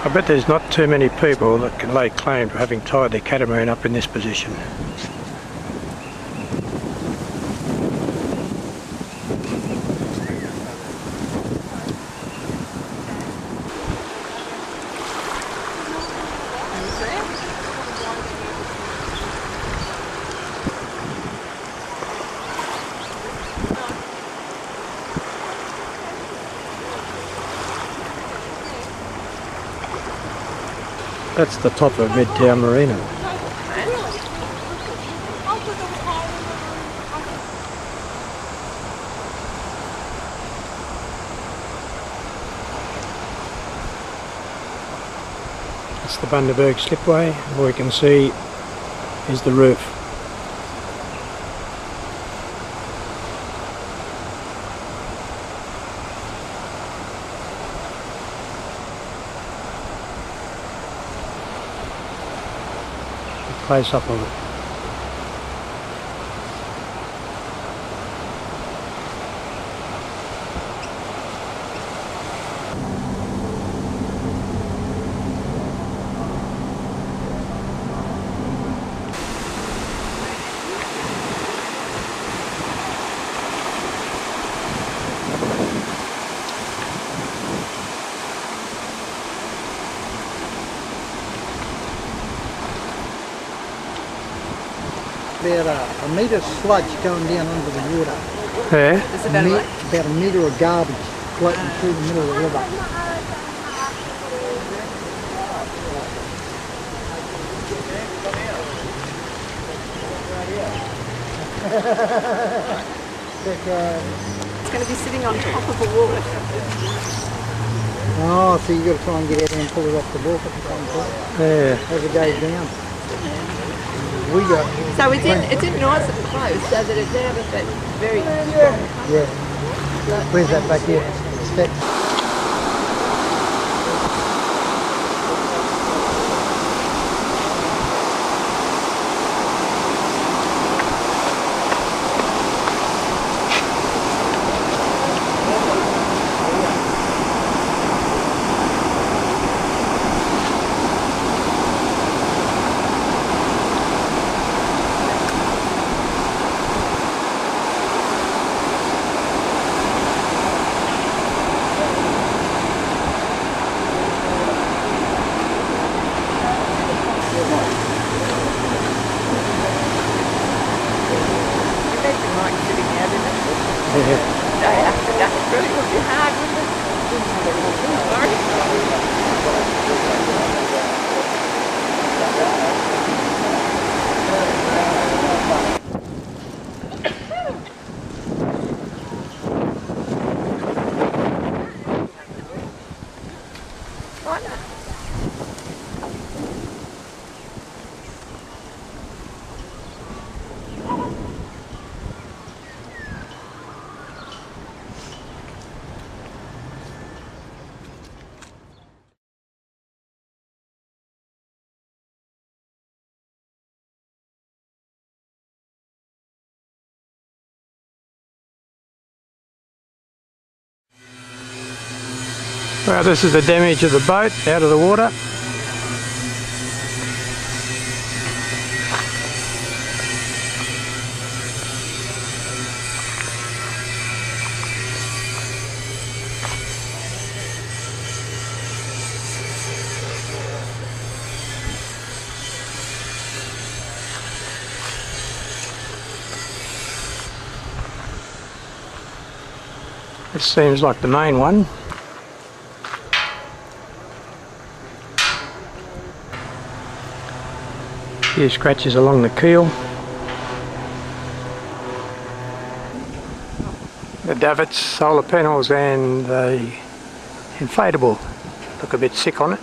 I bet there's not too many people that can lay claim to having tied their catamaran up in this position. That's the top of Midtown Marina. It's the Bundaberg Slipway. All we can see is the roof. Close up of it. About a metre of sludge going down under the water. Yeah? It's about About a metre of garbage floating through the middle of the river. It's going to be sitting on top of a wall. Oh, so you got to try and get out there and pull it off the wharf at the same time. Yeah. As it goes down. We got. So it's in nice and close, so that it's out of that very. Yeah. Where's that back here? Step. That's really what you had, Well, this is the damage of the boat out of the water. This seems like the main one. Few scratches along the keel. The davits, solar panels and the inflatable look a bit sick on it.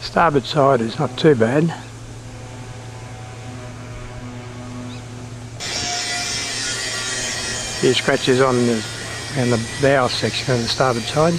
Starboard side is not too bad. Few scratches on the bow section of the starboard side.